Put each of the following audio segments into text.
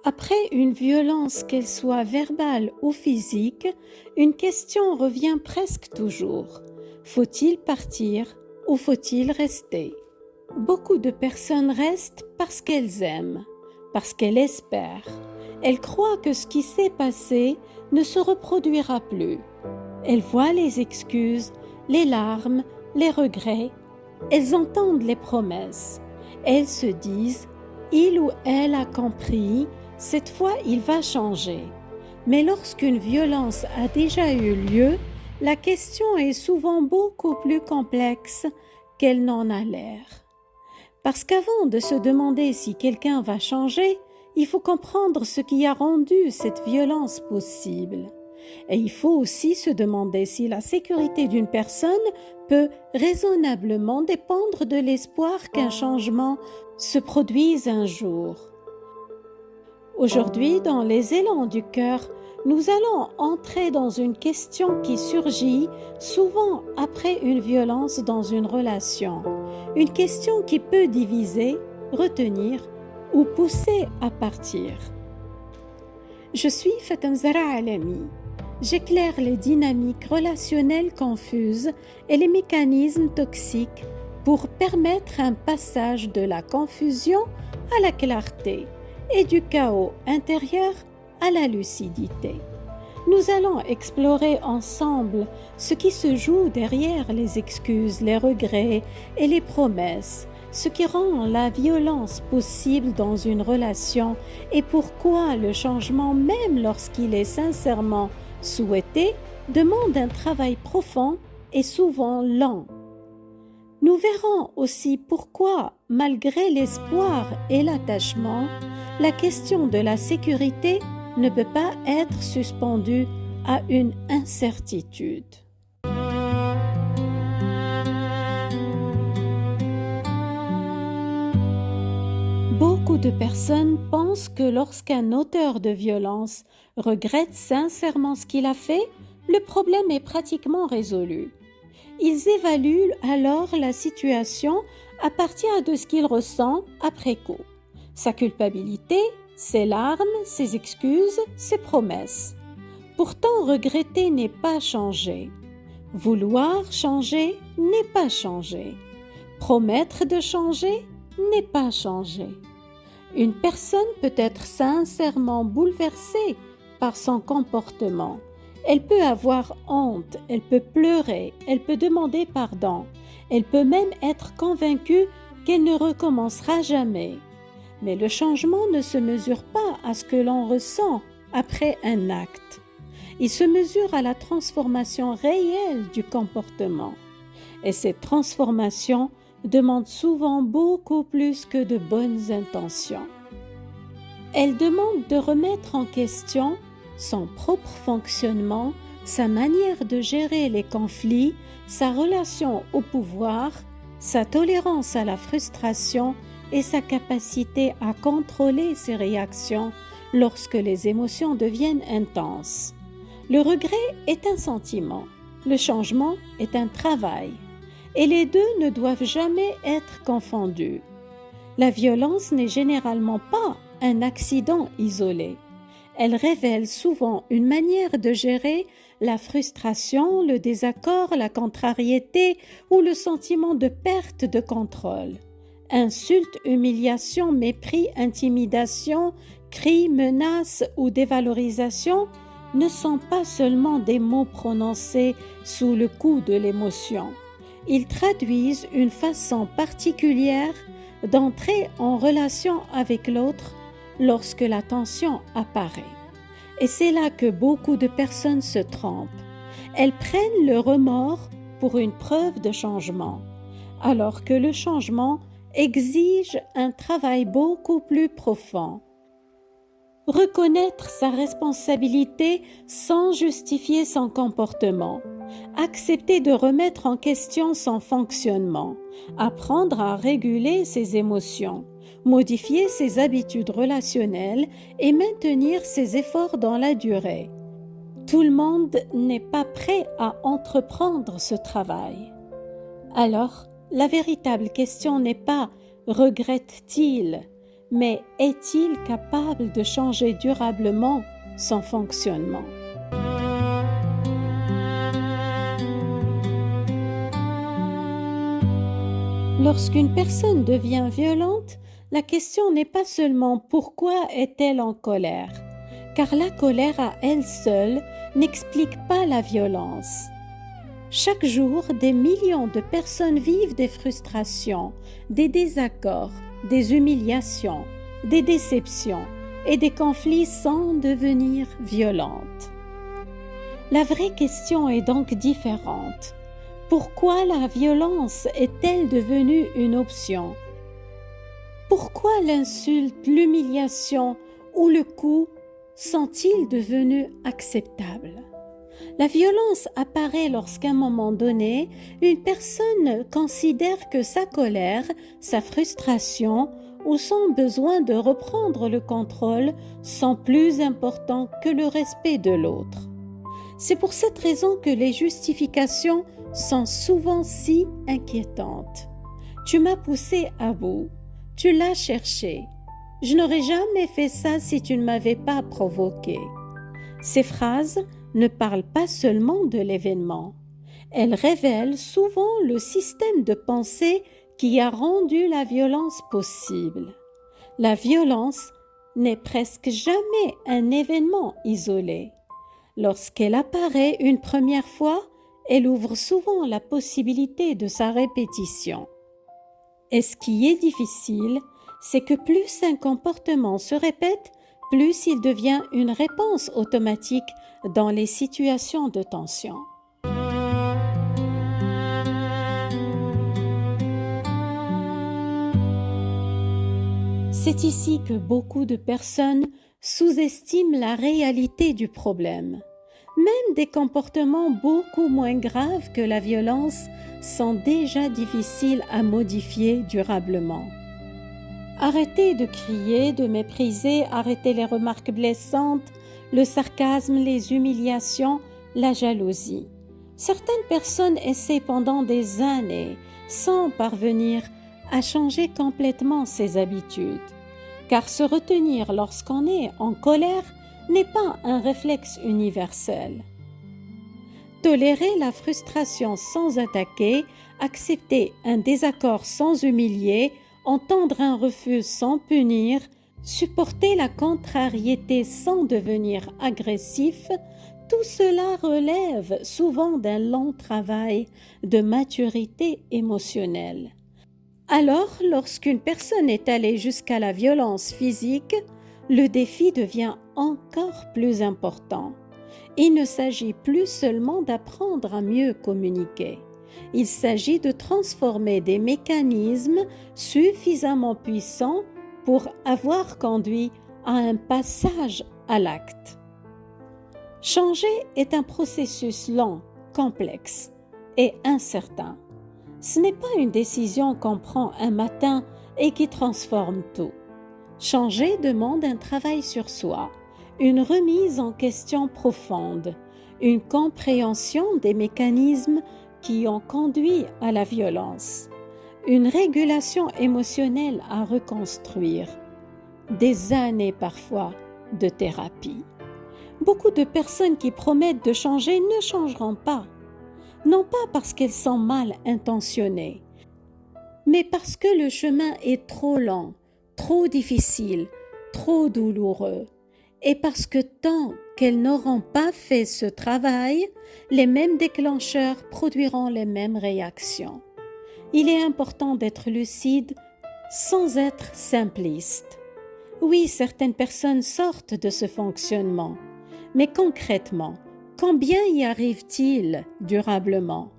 Après une violence, qu'elle soit verbale ou physique, une question revient presque toujours. Faut-il partir ou faut-il rester? Beaucoup de personnes restent parce qu'elles aiment, parce qu'elles espèrent. Elles croient que ce qui s'est passé ne se reproduira plus. Elles voient les excuses, les larmes, les regrets. Elles entendent les promesses. Elles se disent « il ou elle a compris ». Cette fois, il va changer. Mais lorsqu'une violence a déjà eu lieu, la question est souvent beaucoup plus complexe qu'elle n'en a l'air. Parce qu'avant de se demander si quelqu'un va changer, il faut comprendre ce qui a rendu cette violence possible. Et il faut aussi se demander si la sécurité d'une personne peut raisonnablement dépendre de l'espoir qu'un changement se produise un jour. Aujourd'hui, dans les élans du cœur, nous allons entrer dans une question qui surgit souvent après une violence dans une relation. Une question qui peut diviser, retenir ou pousser à partir. Je suis Fatem Zahra Alami. J'éclaire les dynamiques relationnelles confuses et les mécanismes toxiques pour permettre un passage de la confusion à la clarté et du chaos intérieur à la lucidité. Nous allons explorer ensemble ce qui se joue derrière les excuses, les regrets et les promesses, ce qui rend la violence possible dans une relation et pourquoi le changement, même lorsqu'il est sincèrement souhaité, demande un travail profond et souvent lent. Nous verrons aussi pourquoi, malgré l'espoir et l'attachement, la question de la sécurité ne peut pas être suspendue à une incertitude. Beaucoup de personnes pensent que lorsqu'un auteur de violence regrette sincèrement ce qu'il a fait, le problème est pratiquement résolu. Ils évaluent alors la situation à partir de ce qu'il ressent après coup. Sa culpabilité, ses larmes, ses excuses, ses promesses. Pourtant, regretter n'est pas changer. Vouloir changer n'est pas changer. Promettre de changer n'est pas changer. Une personne peut être sincèrement bouleversée par son comportement. Elle peut avoir honte, elle peut pleurer, elle peut demander pardon, elle peut même être convaincue qu'elle ne recommencera jamais. Mais le changement ne se mesure pas à ce que l'on ressent après un acte. Il se mesure à la transformation réelle du comportement. Et cette transformation demande souvent beaucoup plus que de bonnes intentions. Elle demande de remettre en question son propre fonctionnement, sa manière de gérer les conflits, sa relation au pouvoir, sa tolérance à la frustration et sa capacité à contrôler ses réactions lorsque les émotions deviennent intenses. Le regret est un sentiment, le changement est un travail, et les deux ne doivent jamais être confondus. La violence n'est généralement pas un accident isolé. Elle révèle souvent une manière de gérer la frustration, le désaccord, la contrariété ou le sentiment de perte de contrôle. Insultes, humiliations, mépris, intimidation, cris, menaces ou dévalorisation ne sont pas seulement des mots prononcés sous le coup de l'émotion. Ils traduisent une façon particulière d'entrer en relation avec l'autre lorsque la tension apparaît. Et c'est là que beaucoup de personnes se trompent. Elles prennent le remords pour une preuve de changement, alors que le changement exige un travail beaucoup plus profond. Reconnaître sa responsabilité sans justifier son comportement, accepter de remettre en question son fonctionnement, apprendre à réguler ses émotions, modifier ses habitudes relationnelles et maintenir ses efforts dans la durée. Tout le monde n'est pas prêt à entreprendre ce travail. Alors, la véritable question n'est pas « regrette-t-il ?», mais est-il capable de changer durablement son fonctionnement? Lorsqu'une personne devient violente, la question n'est pas seulement pourquoi est-elle en colère, car la colère à elle seule n'explique pas la violence. Chaque jour, des millions de personnes vivent des frustrations, des désaccords, des humiliations, des déceptions et des conflits sans devenir violentes. La vraie question est donc différente. Pourquoi la violence est-elle devenue une option? Pourquoi l'insulte, l'humiliation ou le coup sont-ils devenus acceptables? La violence apparaît lorsqu'à un moment donné, une personne considère que sa colère, sa frustration ou son besoin de reprendre le contrôle sont plus importants que le respect de l'autre. C'est pour cette raison que les justifications sont souvent si inquiétantes. Tu m'as poussé à bout, tu l'as cherché. Je n'aurais jamais fait ça si tu ne m'avais pas provoqué. Ces phrases ne parlent pas seulement de l'événement. Elles révèlent souvent le système de pensée qui a rendu la violence possible. La violence n'est presque jamais un événement isolé. Lorsqu'elle apparaît une première fois, elle ouvre souvent la possibilité de sa répétition. Et ce qui est difficile, c'est que plus un comportement se répète, plus il devient une réponse automatique dans les situations de tension. C'est ici que beaucoup de personnes sous-estiment la réalité du problème. Même des comportements beaucoup moins graves que la violence sont déjà difficiles à modifier durablement. Arrêtez de crier, de mépriser, arrêtez les remarques blessantes, le sarcasme, les humiliations, la jalousie. Certaines personnes essaient pendant des années sans parvenir à changer complètement ses habitudes, car se retenir lorsqu'on est en colère n'est pas un réflexe universel. Tolérer la frustration sans attaquer, accepter un désaccord sans humilier, entendre un refus sans punir, supporter la contrariété sans devenir agressif, tout cela relève souvent d'un long travail de maturité émotionnelle. Alors, lorsqu'une personne est allée jusqu'à la violence physique, le défi devient encore plus important. Il ne s'agit plus seulement d'apprendre à mieux communiquer. Il s'agit de transformer des mécanismes suffisamment puissants pour avoir conduit à un passage à l'acte. Changer est un processus lent, complexe et incertain. Ce n'est pas une décision qu'on prend un matin et qui transforme tout. Changer demande un travail sur soi, une remise en question profonde, une compréhension des mécanismes qui ont conduit à la violence, une régulation émotionnelle à reconstruire, des années parfois de thérapie. Beaucoup de personnes qui promettent de changer ne changeront pas, non pas parce qu'elles sont mal intentionnées, mais parce que le chemin est trop lent, trop difficile, trop douloureux, et parce que tant qu'elles n'auront pas fait ce travail, les mêmes déclencheurs produiront les mêmes réactions. Il est important d'être lucide sans être simpliste. Oui, certaines personnes sortent de ce fonctionnement, mais concrètement, combien y arrivent-ils durablement?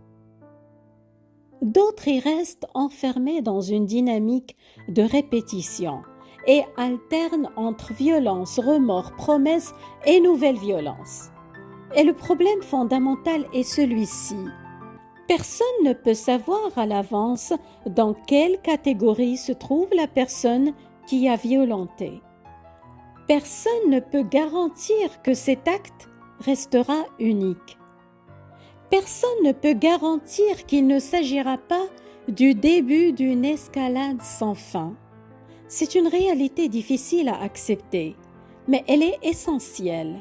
D'autres y restent enfermés dans une dynamique de répétition et alternent entre violence, remords, promesses et nouvelles violences. Et le problème fondamental est celui-ci. Personne ne peut savoir à l'avance dans quelle catégorie se trouve la personne qui a violenté. Personne ne peut garantir que cet acte restera unique. Personne ne peut garantir qu'il ne s'agira pas du début d'une escalade sans fin. C'est une réalité difficile à accepter, mais elle est essentielle.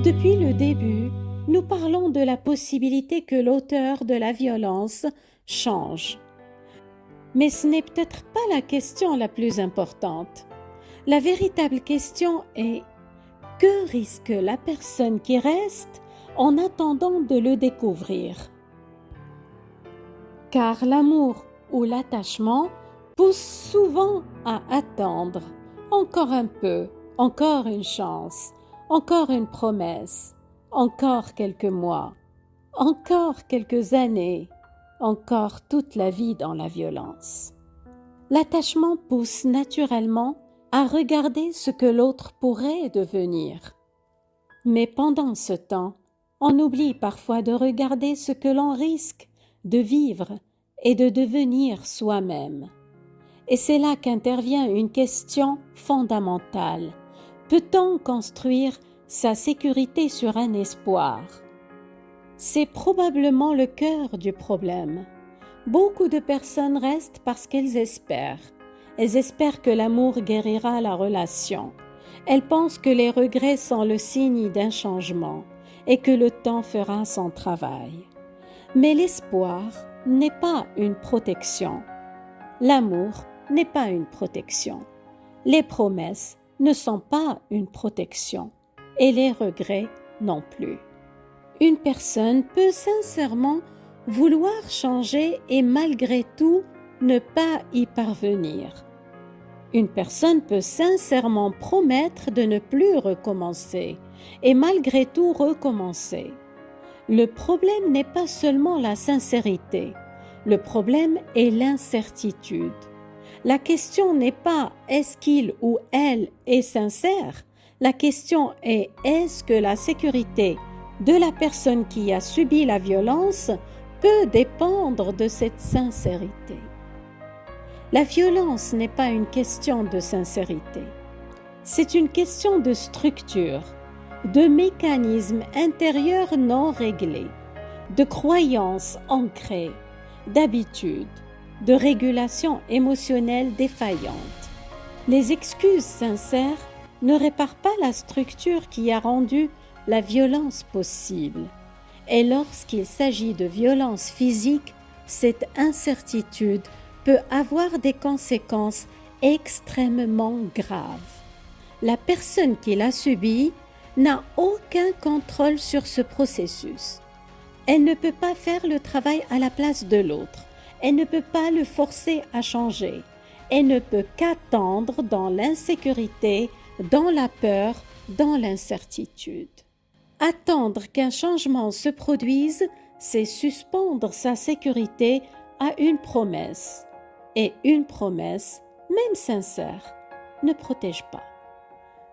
Depuis le début, nous parlons de la possibilité que l'auteur de la violence change. Mais ce n'est peut-être pas la question la plus importante. La véritable question est: que risque la personne qui reste en attendant de le découvrir? Car l'amour ou l'attachement pousse souvent à attendre. Encore un peu, encore une chance, encore une promesse, encore quelques mois, encore quelques années, encore toute la vie dans la violence. L'attachement pousse naturellement à regarder ce que l'autre pourrait devenir. Mais pendant ce temps, on oublie parfois de regarder ce que l'on risque de vivre et de devenir soi-même. Et c'est là qu'intervient une question fondamentale. Peut-on construire sa sécurité sur un espoir? C'est probablement le cœur du problème. Beaucoup de personnes restent parce qu'elles espèrent. Elles espèrent que l'amour guérira la relation. Elles pensent que les regrets sont le signe d'un changement et que le temps fera son travail. Mais l'espoir n'est pas une protection. L'amour n'est pas une protection. Les promesses ne sont pas une protection et les regrets non plus. Une personne peut sincèrement vouloir changer et malgré tout ne pas y parvenir. Une personne peut sincèrement promettre de ne plus recommencer et malgré tout recommencer. Le problème n'est pas seulement la sincérité, le problème est l'incertitude. La question n'est pas est-ce qu'il ou elle est sincère, la question est est-ce que la sécurité de la personne qui a subi la violence peut dépendre de cette sincérité. La violence n'est pas une question de sincérité, c'est une question de structure, de mécanismes intérieurs non réglés, de croyances ancrées, d'habitudes, de régulation émotionnelle défaillante. Les excuses sincères ne réparent pas la structure qui a rendu la violence possible. Et lorsqu'il s'agit de violence physique, cette incertitude peut avoir des conséquences extrêmement graves. La personne qui l'a subie n'a aucun contrôle sur ce processus. Elle ne peut pas faire le travail à la place de l'autre. Elle ne peut pas le forcer à changer. Elle ne peut qu'attendre dans l'insécurité, dans la peur, dans l'incertitude. Attendre qu'un changement se produise, c'est suspendre sa sécurité à une promesse. Et une promesse, même sincère, ne protège pas.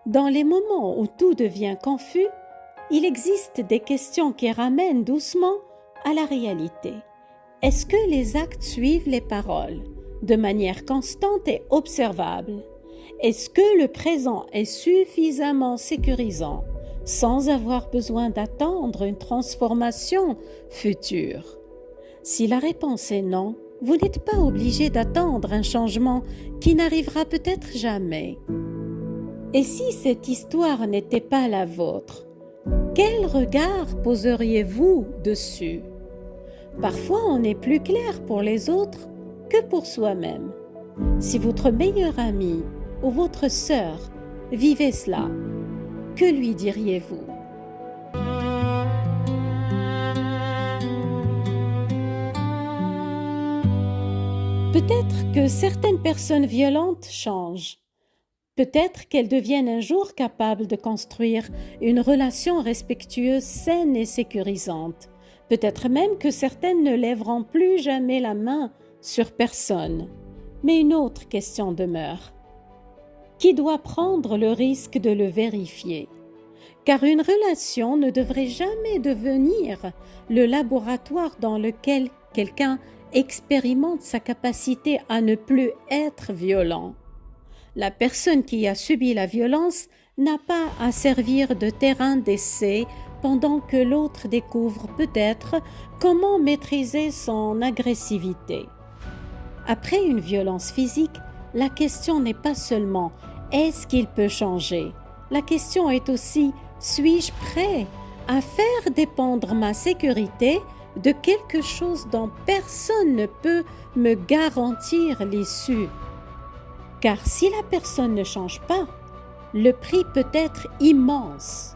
Dans les moments où tout devient confus, il existe des questions qui ramènent doucement à la réalité. Est-ce que les actes suivent les paroles de manière constante et observable? Est-ce que le présent est suffisamment sécurisant sans avoir besoin d'attendre une transformation future? Si la réponse est non, vous n'êtes pas obligé d'attendre un changement qui n'arrivera peut-être jamais. Et si cette histoire n'était pas la vôtre, quel regard poseriez-vous dessus? Parfois, on est plus clair pour les autres que pour soi-même. Si votre meilleur ami ou votre sœur vivait cela, que lui diriez-vous? Peut-être que certaines personnes violentes changent. Peut-être qu'elles deviennent un jour capables de construire une relation respectueuse, saine et sécurisante. Peut-être même que certaines ne lèveront plus jamais la main sur personne. Mais une autre question demeure. Qui doit prendre le risque de le vérifier? Car une relation ne devrait jamais devenir le laboratoire dans lequel quelqu'un expérimente sa capacité à ne plus être violent. La personne qui a subi la violence n'a pas à servir de terrain d'essai pendant que l'autre découvre peut-être comment maîtriser son agressivité. Après une violence physique, la question n'est pas seulement est-ce qu'il peut changer? La question est aussi suis-je prêt à faire dépendre ma sécurité de quelque chose dont personne ne peut me garantir l'issue? Car si la personne ne change pas, le prix peut être immense.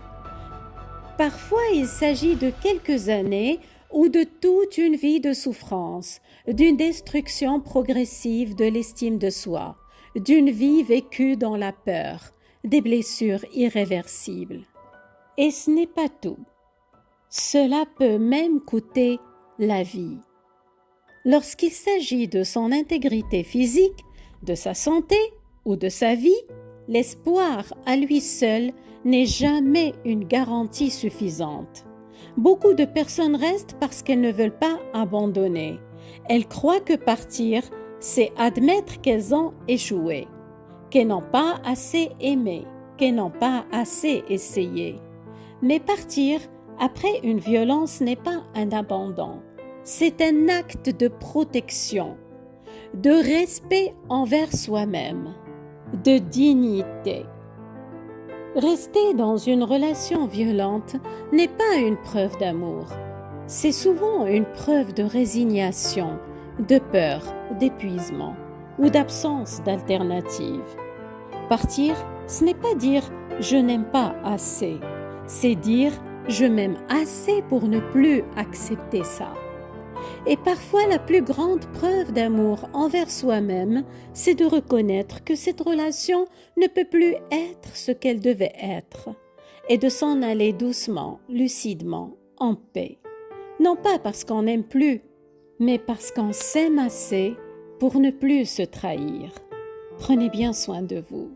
Parfois, il s'agit de quelques années ou de toute une vie de souffrance, d'une destruction progressive de l'estime de soi, d'une vie vécue dans la peur, des blessures irréversibles. Et ce n'est pas tout. Cela peut même coûter la vie. Lorsqu'il s'agit de son intégrité physique, de sa santé ou de sa vie, l'espoir à lui seul n'est jamais une garantie suffisante. Beaucoup de personnes restent parce qu'elles ne veulent pas abandonner. Elles croient que partir, c'est admettre qu'elles ont échoué, qu'elles n'ont pas assez aimé, qu'elles n'ont pas assez essayé. Mais partir après une violence n'est pas un abandon. C'est un acte de protection, de respect envers soi-même, de dignité. Rester dans une relation violente n'est pas une preuve d'amour. C'est souvent une preuve de résignation, de peur, d'épuisement ou d'absence d'alternative. Partir, ce n'est pas dire « je n'aime pas assez », c'est dire « je m'aime assez pour ne plus accepter ça ». Et parfois, la plus grande preuve d'amour envers soi-même, c'est de reconnaître que cette relation ne peut plus être ce qu'elle devait être, et de s'en aller doucement, lucidement, en paix. Non pas parce qu'on n'aime plus, mais parce qu'on s'aime assez pour ne plus se trahir. Prenez bien soin de vous.